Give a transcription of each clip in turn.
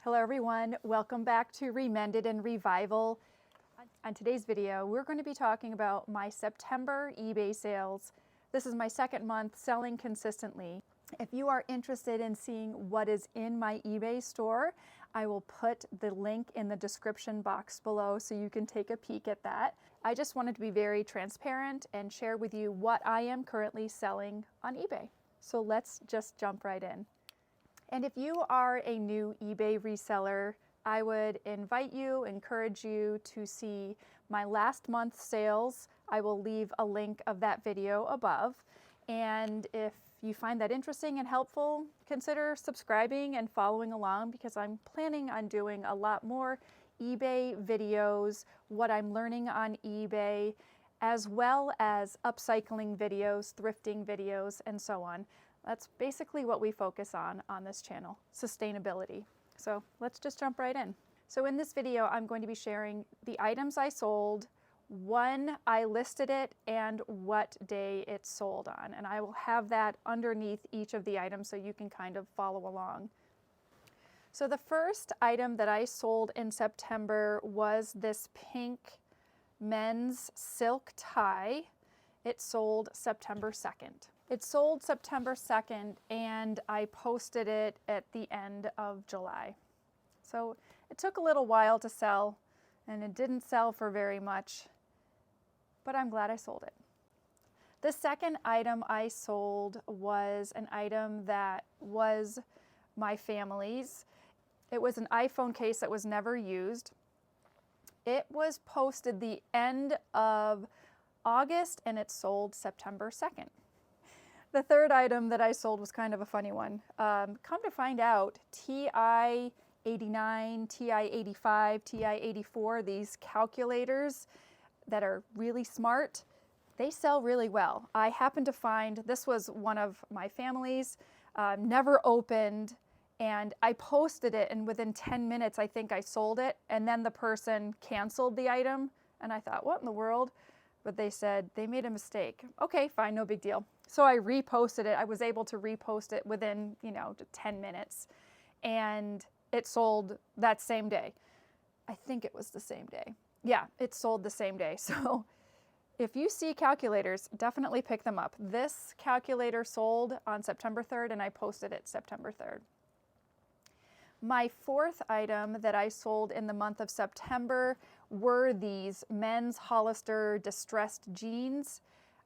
Hello everyone, welcome back to ReMended and Revival. On today's video, we're going to be talking about my September eBay sales. This is my second month selling consistently. If you are interested in seeing what is in my eBay store, I will put the link in the description box below so you can take a peek at that. I just wanted to be very transparent and share with you what I am currently selling on eBay. So let's just jump right in. And if you are a new eBay reseller, I would encourage you to see my last month's sales. I will leave a link of that video above. And if you find that interesting and helpful, consider subscribing and following along because I'm planning on doing a lot more eBay videos, what I'm learning on eBay, as well as upcycling videos, thrifting videos, and so on. That's basically what we focus on this channel, sustainability. So let's just jump right in. So in this video, I'm going to be sharing the items I sold, when I listed it, and what day it sold on. And I will have that underneath each of the items so you can kind of follow along. So the first item that I sold in September was this pink men's silk tie. It sold September 2nd. It sold September 2nd and I posted it at the end of July. So it took a little while to sell and it didn't sell for very much, but I'm glad I sold it. The second item I sold was an item that was my family's. It was an iPhone case that was never used. It was posted the end of August and it sold September 2nd. The third item that I sold was kind of a funny one. Come to find out, TI-89, TI-85, TI-84, these calculators that are really smart, they sell really well. I happened to find, this was one of my family's, never opened, and I posted it, and within 10 minutes I think I sold it, and then the person canceled the item, and I thought, what in the world? But they said they made a mistake. Okay, fine, no big deal. So I reposted it. I was able to repost it within, 10 minutes. And it sold that same day. I think it was the same day. Yeah, it sold the same day. So if you see calculators, definitely pick them up. This calculator sold on September 3rd and I posted it September 3rd. My fourth item that I sold in the month of September were these men's Hollister distressed jeans.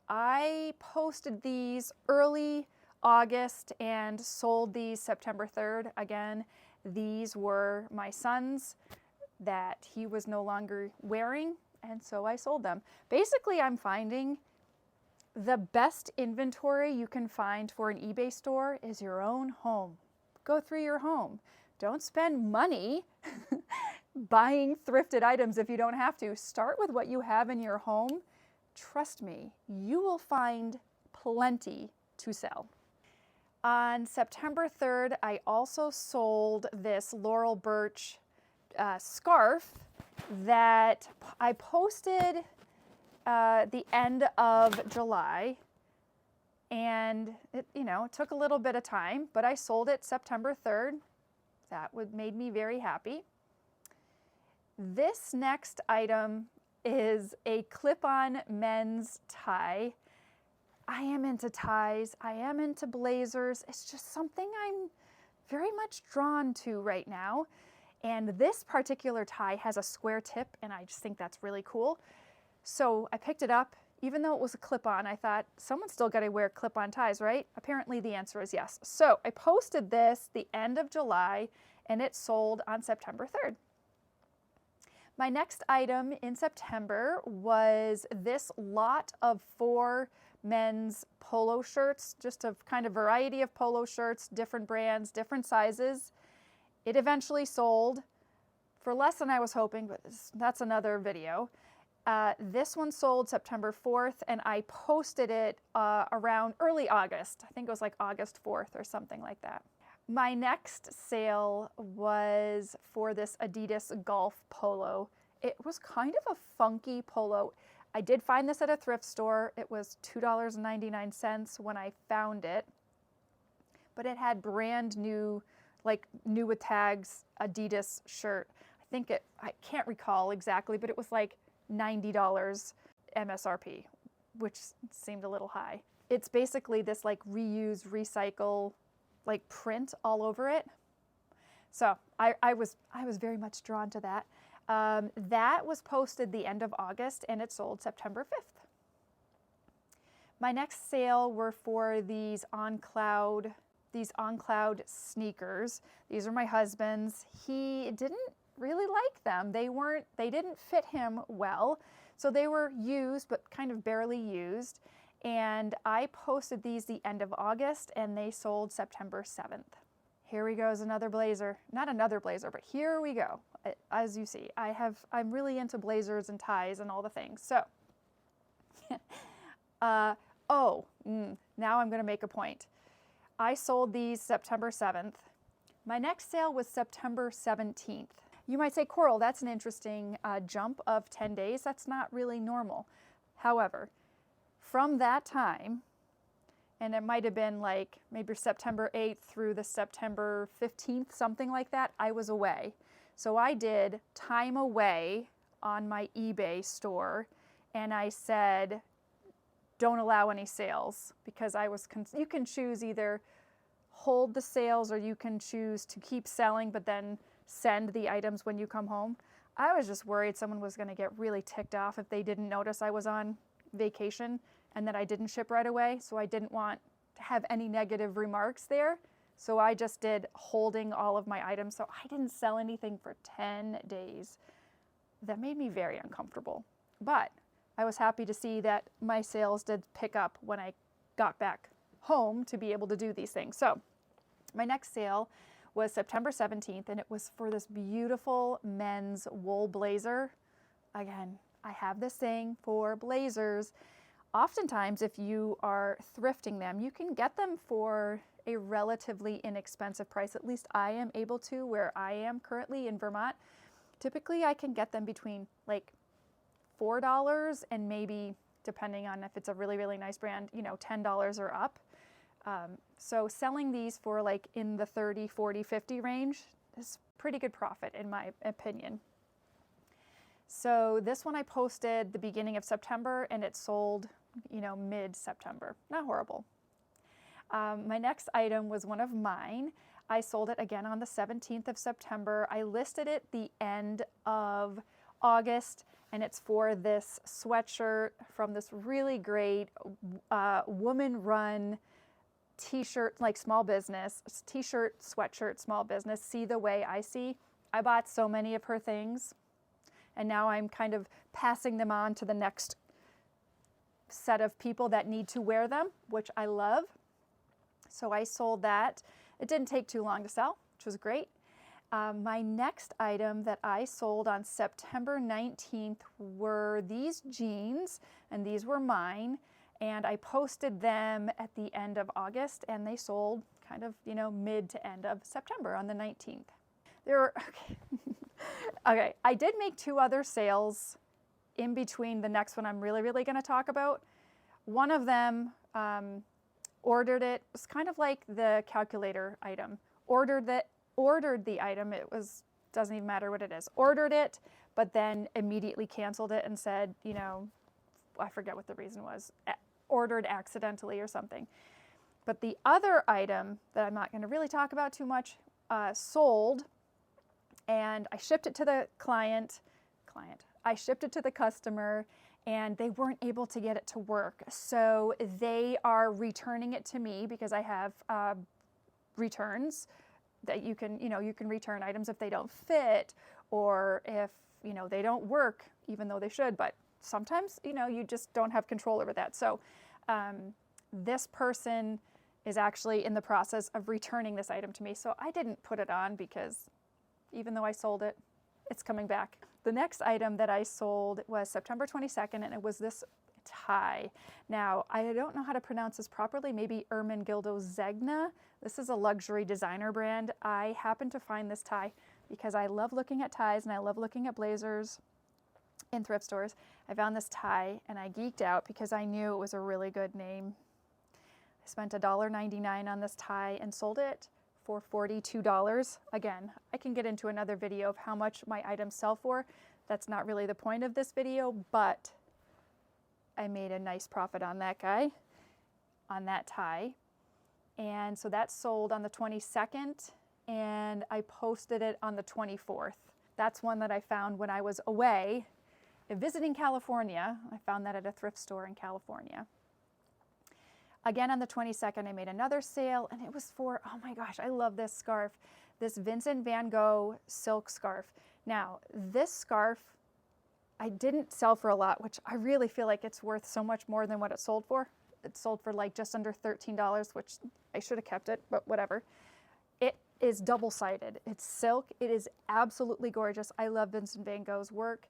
I posted these early August and sold these September 3rd. Again, these were my son's that he was no longer wearing, and so I sold them. Basically, I'm finding the best inventory you can find for an eBay store is your own home. Go through your home. Don't spend money buying thrifted items if you don't have to. Start with what you have in your home. Trust me, you will find plenty to sell. On September 3rd, I also sold this Laurel Birch scarf that I posted the end of July. And it took a little bit of time, but I sold it September 3rd. That made me very happy. This next item is a clip-on men's tie. I am into ties. I am into blazers. It's just something I'm very much drawn to right now. And this particular tie has a square tip, and I just think that's really cool. So I picked it up. Even though it was a clip-on, I thought, someone's still got to wear clip-on ties, right? Apparently the answer is yes. So I posted this the end of July, and it sold on September 3rd. My next item in September was this lot of 4 men's polo shirts, just a kind of variety of polo shirts, different brands, different sizes. It eventually sold for less than I was hoping, but that's another video. This one sold September 4th, and I posted it around early August. I think it was like August 4th or something like that. My next sale was for this Adidas golf polo. It was kind of a funky polo. I did find this at a thrift store. It was $2.99 when I found it, but it had brand new like new with tags Adidas shirt. I can't recall exactly, but it was like $90 MSRP, which seemed a little high. It's basically this like reuse, recycle, like print all over it. So I was very much drawn to that. That was posted the end of August and it sold September 5th. My next sale were for these on cloud sneakers. These are my husband's. He didn't really like them. They didn't fit him well. So they were used, but kind of barely used. And I posted these the end of August and they sold September 7th. Here we go, is another blazer. Not another blazer, but here we go. As you see, I'm really into blazers and ties and all the things. So, now I'm gonna make a point. I sold these September 7th. My next sale was September 17th. You might say, Coral, that's an interesting jump of 10 days. That's not really normal. However, from that time, and it might have been like maybe September 8th through the September 15th, something like that, I was away. So I did time away on my eBay store, and I said, don't allow any sales, because you can choose either hold the sales or you can choose to keep selling but then send the items when you come home. I was just worried someone was going to get really ticked off if they didn't notice I was on vacation and that I didn't ship right away. So I didn't want to have any negative remarks there. So I just did holding all of my items. So I didn't sell anything for 10 days. That made me very uncomfortable. But I was happy to see that my sales did pick up when I got back home to be able to do these things. So my next sale was September 17th, and it was for this beautiful men's wool blazer. Again, I have this thing for blazers. Oftentimes, if you are thrifting them, you can get them for a relatively inexpensive price. At least I am able to where I am currently in Vermont. Typically, I can get them between like $4 and maybe, depending on if it's a really, really nice brand, $10 or up. So selling these for like in the 30, 40, 50 range is pretty good profit in my opinion. So this one I posted the beginning of September and it sold, mid-September. Not horrible. My next item was one of mine. I sold it again on the 17th of September. I listed it the end of August, and it's for this sweatshirt from this really great woman-run t-shirt, like small business, t-shirt, sweatshirt, small business, See the Way I See. I bought so many of her things, and now I'm kind of passing them on to the next set of people that need to wear them, which I love. So I sold that. It didn't take too long to sell, which was great. My next item that I sold on September 19th were these jeans, and these were mine. And I posted them at the end of August, and they sold kind of, mid to end of September on the 19th. Okay, I did make 2 other sales in between the next one I'm really, really going to talk about. One of them ordered it. It's kind of like the calculator item. Ordered the item. Doesn't even matter what it is. Ordered it, but then immediately canceled it and said, I forget what the reason was. Ordered accidentally or something. But the other item that I'm not going to really talk about too much sold, and I shipped it to the client. I shipped it to the customer, and they weren't able to get it to work. So they are returning it to me because I have returns that you can return items if they don't fit or if, they don't work, even though they should. But sometimes, you just don't have control over that. So this person is actually in the process of returning this item to me. So I didn't put it on because even though I sold it, it's coming back. The next item that I sold was September 22nd, and it was this tie. Now, I don't know how to pronounce this properly, maybe Ermengildo Zegna. This is a luxury designer brand. I happened to find this tie because I love looking at ties and I love looking at blazers in thrift stores. I found this tie and I geeked out because I knew it was a really good name. I spent $1.99 on this tie and sold it for $42. Again, I can get into another video of how much my items sell for. That's not really the point of this video, but I made a nice profit on that guy, on that tie. And so that sold on the 22nd, and I posted it on the 24th. That's one that I found when I was away visiting California. I found that at a thrift store in California. Again, on the 22nd, I made another sale, and it was for, oh my gosh, I love this scarf, this Vincent van Gogh silk scarf. Now, this scarf, I didn't sell for a lot, which I really feel like it's worth so much more than what it sold for. It sold for like just under $13, which I should have kept it, but whatever. It is double-sided. It's silk. It is absolutely gorgeous. I love Vincent van Gogh's work.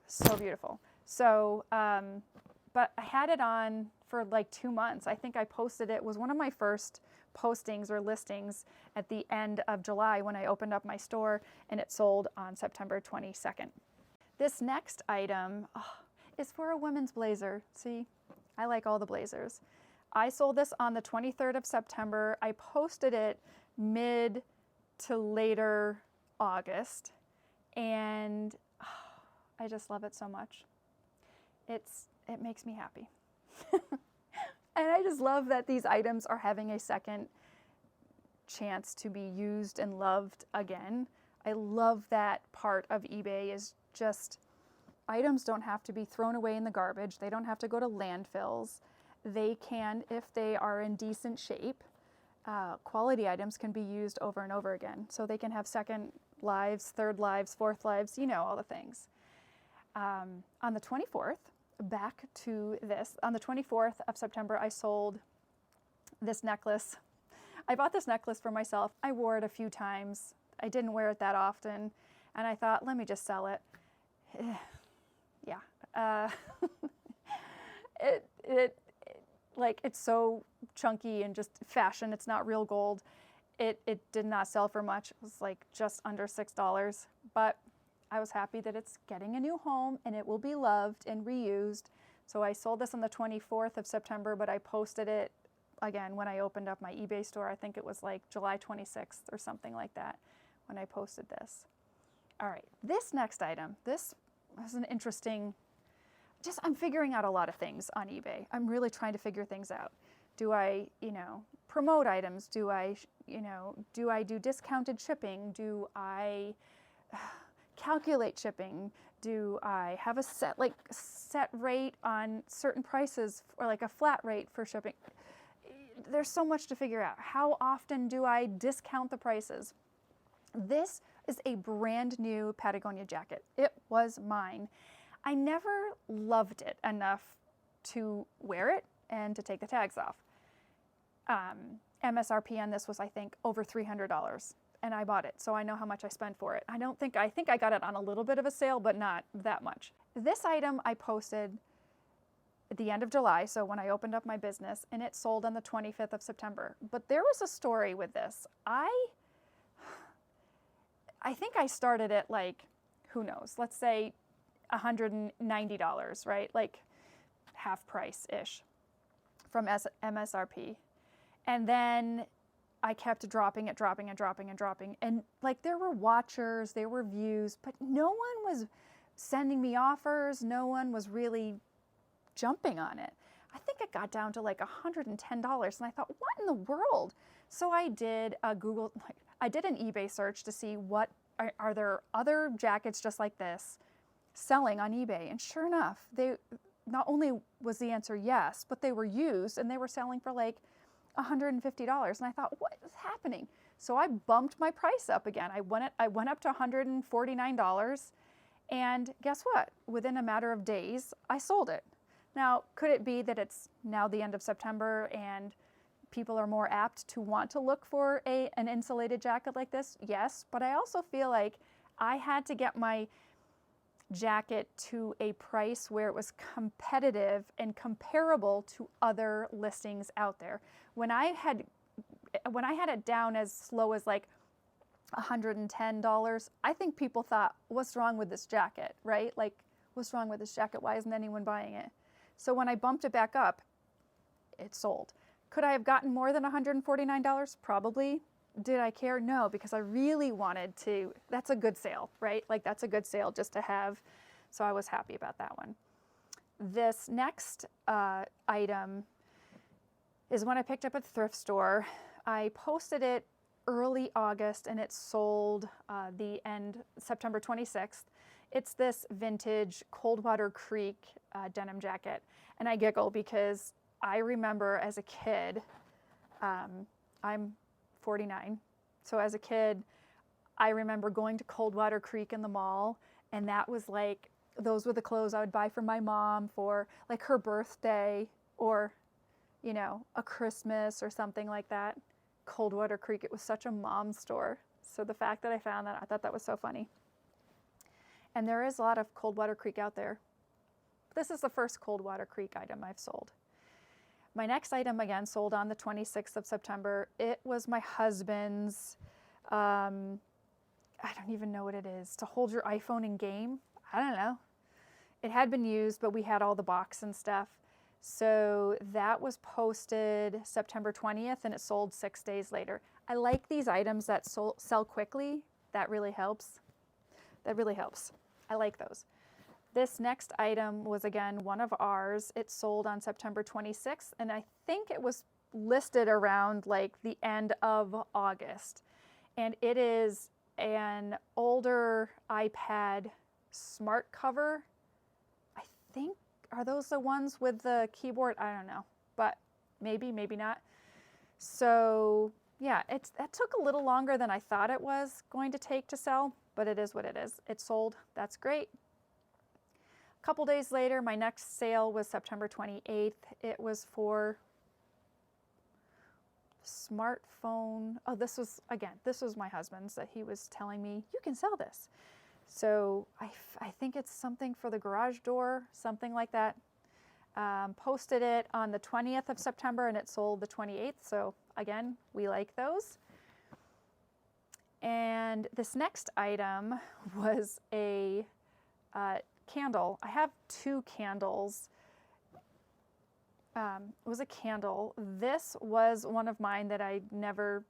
So beautiful. So, but I had it on for like 2 months. I think I posted it. It was one of my first postings or listings at the end of July when I opened up my store, and it sold on September 22nd. This next item is for a women's blazer. See, I like all the blazers. I sold this on the 23rd of September. I posted it mid to later August, and I just love it so much. It makes me happy. And I just love that these items are having a second chance to be used and loved again. I love that part of eBay is just items don't have to be thrown away in the garbage. They don't have to go to landfills. They can, if they are in decent shape, quality items can be used over and over again. So they can have second lives, third lives, fourth lives, you know, all the things. On the 24th, back to this, on the 24th of September, I sold this necklace. I bought this necklace for myself. I wore it a few times. I didn't wear it that often. And I thought, let me just sell it. Yeah. It's so chunky and just fashion. It's not real gold. It did not sell for much. It was like just under $6, but I was happy that it's getting a new home and it will be loved and reused. So I sold this on the 24th of September, but I posted it again when I opened up my eBay store. I think it was like July 26th or something like that when I posted this. All right, this next item, this is an interesting, I'm figuring out a lot of things on eBay. I'm really trying to figure things out. Do I, promote items? Do I do discounted shipping? Do I calculate shipping? Do I have a set rate on certain prices or like a flat rate for shipping? There's so much to figure out. How often do I discount the prices? This is a brand new Patagonia jacket. It was mine. I never loved it enough to wear it and to take the tags off. MSRP on this was, I think, over $300, and I bought it, so I know how much I spent for it. I think I got it on a little bit of a sale, but not that much. This item I posted at the end of July, so when I opened up my business, and it sold on the 25th of September. But there was a story with this. I think I started at like, who knows, let's say $190, right? Like half price-ish from MSRP. And then I kept dropping it. And like there were watchers, there were views, but no one was sending me offers. No one was really jumping on it. I think it got down to like $110. And I thought, what in the world? So I did a I did an eBay search to see what are there other jackets just like this selling on eBay. And sure enough, they not only was the answer yes, but they were used and they were selling for like $150. And I thought, what is happening? So I bumped my price up again. I went up to $149. And guess what? Within a matter of days, I sold it. Now, could it be that it's now the end of September and people are more apt to want to look for an insulated jacket like this? Yes, but I also feel like I had to get my jacket to a price where it was competitive and comparable to other listings out there. When I had it down as low as like $110, I think people thought, what's wrong with this jacket, right? Like, what's wrong with this jacket? Why isn't anyone buying it? So when I bumped it back up, it sold. Could I have gotten more than $149? Probably. Did I care? No, because I really wanted to. That's a good sale, right? Like that's a good sale just to have. So I was happy about that one. This next item is one I picked up at the thrift store. I posted it early August and it sold the end September 26th. It's this vintage Coldwater Creek denim jacket. And I giggle because I remember as a kid, I'm 49. So as a kid, I remember going to Coldwater Creek in the mall, and that was like, those were the clothes I would buy for my mom for like her birthday or, you know, a Christmas or something like that. Coldwater Creek, it was such a mom store. So the fact that I found that, I thought that was so funny. And there is a lot of Coldwater Creek out there. This is the first Coldwater Creek item I've sold. My next item, again, sold on the 26th of September. It was my husband's, I don't even know what it is, to hold your iPhone in game. I don't know. It had been used, but we had all the box and stuff. So that was posted September 20th, and it sold 6 days later. I like these items that sell quickly. That really helps. That really helps. I like those. This next item was, again, one of ours. It sold on September 26th, and I think it was listed around like the end of August. And it is an older iPad smart cover. I think, are those the ones with the keyboard? I don't know, but maybe, maybe not. So yeah, that took a little longer than I thought it was going to take to sell, but it is what it is. It sold. That's great. A couple days later, my next sale was September 28th. It was for smartphone. Oh, this was my husband's that he was telling me, you can sell this. So I think it's something for the garage door, something like that. Posted it on the 20th of September and it sold the 28th. So again, we like those. And this next item was a candle. I have two candles. It was a candle. This was one of mine that I never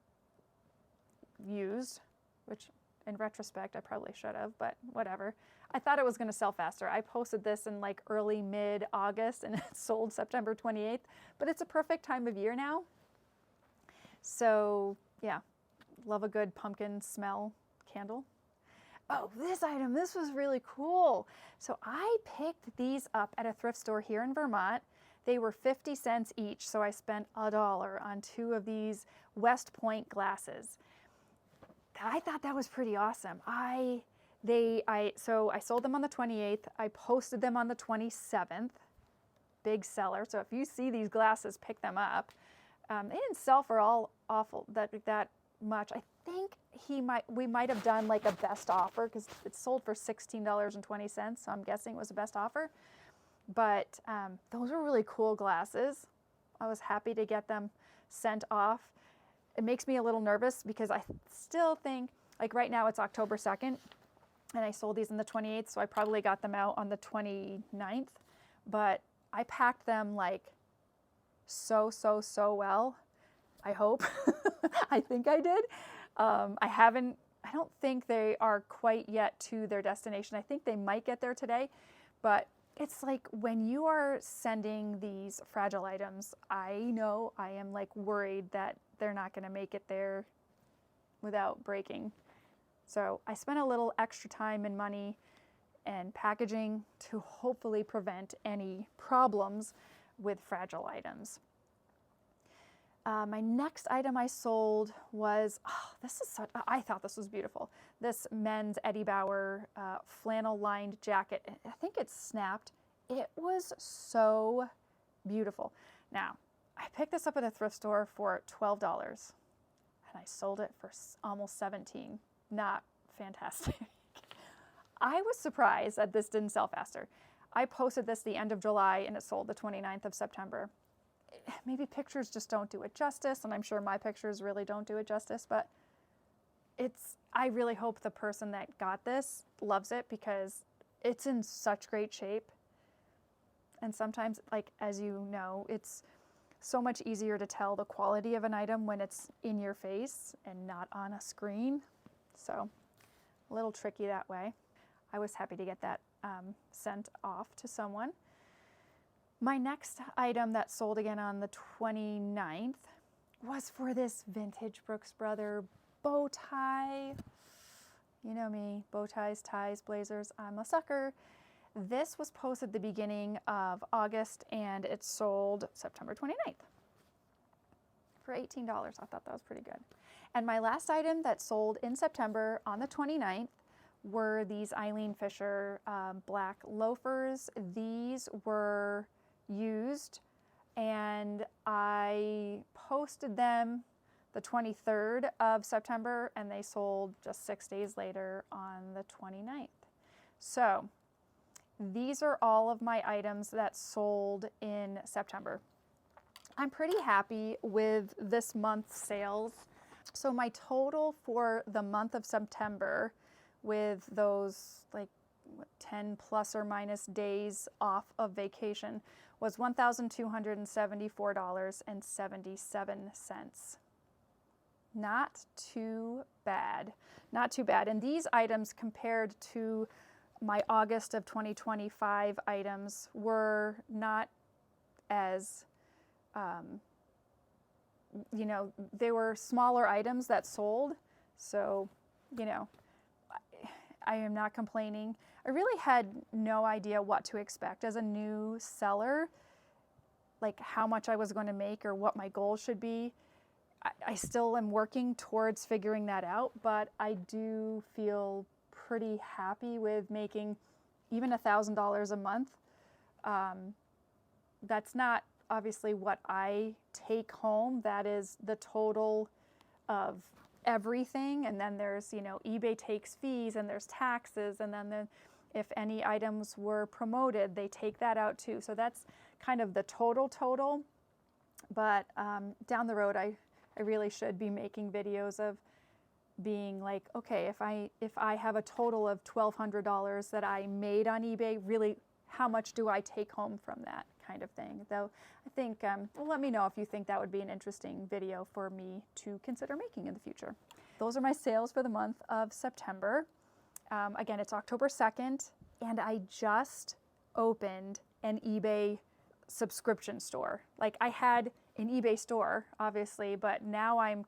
used, which in retrospect I probably should have, but whatever. I thought it was going to sell faster. I posted this in like early mid-August and it sold September 28th, but it's a perfect time of year now. So yeah, love a good pumpkin smell candle. Oh, this item, this was really cool. So I picked these up at a thrift store here in Vermont. They were 50 cents each, so I spent $1 on two of these West Point glasses. I thought that was pretty awesome. So I sold them on the 28th. I posted them on the 27th. Big seller. So if you see these glasses, pick them up. They didn't sell for that much. I think we might have done like a best offer because it sold for $16.20. So I'm guessing it was a best offer. But those were really cool glasses. I was happy to get them sent off. It makes me a little nervous because I still think, like right now it's October 2nd and I sold these on the 28th, so I probably got them out on the 29th, but I packed them like so well. I hope. I think I did. I don't think they are quite yet to their destination. I think they might get there today, but it's like when you are sending these fragile items, I know I am like worried that they're not going to make it there without breaking. So I spent a little extra time and money and packaging to hopefully prevent any problems with fragile items. My next item I sold was, I thought this was beautiful. This men's Eddie Bauer flannel lined jacket. I think it's snapped. It was so beautiful. Now, I picked this up at a thrift store for $12 and I sold it for almost $17. Not fantastic. I was surprised that this didn't sell faster. I posted this the end of July and it sold the 29th of September. Maybe pictures just don't do it justice, and I'm sure my pictures really don't do it justice, but I really hope the person that got this loves it because it's in such great shape. And sometimes, like, as you know, so much easier to tell the quality of an item when it's in your face and not on a screen. So a little tricky that way. I was happy to get that sent off to someone. My next item that sold again on the 29th was for this vintage Brooks Brothers bow tie. You know me, bow ties, ties, blazers, I'm a sucker. This was posted the beginning of August and it sold September 29th for $18. I thought that was pretty good. And my last item that sold in September on the 29th were these Eileen Fisher black loafers. These were used and I posted them the 23rd of September and they sold just 6 days later on the 29th. So these are all of my items that sold in September. I'm pretty happy with this month's sales. So my total for the month of September, with those like 10 plus or minus days off of vacation, was $1,274.77. Not too bad. Not too bad. And these items compared to my August of 2025 items were not as, you know, they were smaller items that sold. So, you know, I am not complaining. I really had no idea what to expect as a new seller, like how much I was going to make or what my goal should be. I still am working towards figuring that out, but I do feel pretty happy with making even $1,000 a month. That's not obviously what I take home. That is the total of everything. And then there's, you know, eBay takes fees and there's taxes. And then if any items were promoted, they take that out too. So that's kind of the total. But down the road, I really should be making videos of being like, okay, if I have a total of $1,200 that I made on eBay, really, how much do I take home from that kind of thing? Though I think, well, let me know if you think that would be an interesting video for me to consider making in the future. Those are my sales for the month of September. Again, it's October 2nd, and I just opened an eBay subscription store. Like, I had an eBay store, obviously, but now I'm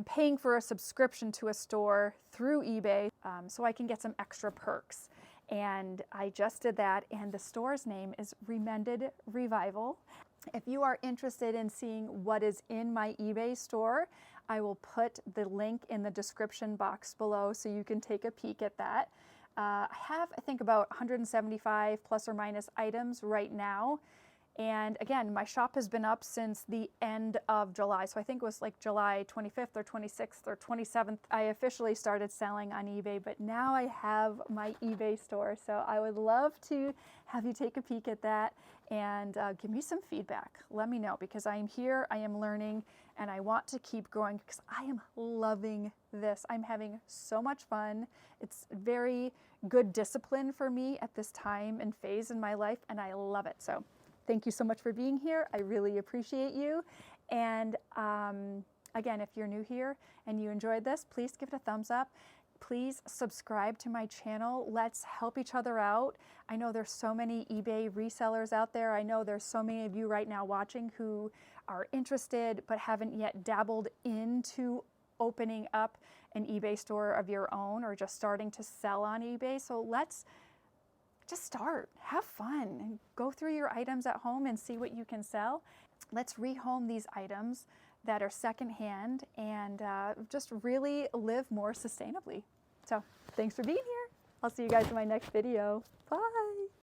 paying for a subscription to a store through eBay so I can get some extra perks. And I just did that, and the store's name is ReMended Revival. If you are interested in seeing what is in my eBay store, I will put the link in the description box below so you can take a peek at that. I have, I think, about 175 plus or minus items right now. And again, my shop has been up since the end of July. So I think it was like July 25th or 26th or 27th. I officially started selling on eBay, but now I have my eBay store. So I would love to have you take a peek at that and give me some feedback. Let me know, because I am here, I am learning, and I want to keep growing because I am loving this. I'm having so much fun. It's very good discipline for me at this time and phase in my life, and I love it. So thank you so much for being here. I really appreciate you. And again, if you're new here and you enjoyed this, please give it a thumbs up. Please subscribe to my channel. Let's help each other out. I know there's so many eBay resellers out there. I know there's so many of you right now watching who are interested but haven't yet dabbled into opening up an eBay store of your own or just starting to sell on eBay. So let's just start, have fun, and go through your items at home and see what you can sell. Let's rehome these items that are secondhand and just really live more sustainably. So thanks for being here. I'll see you guys in my next video. Bye.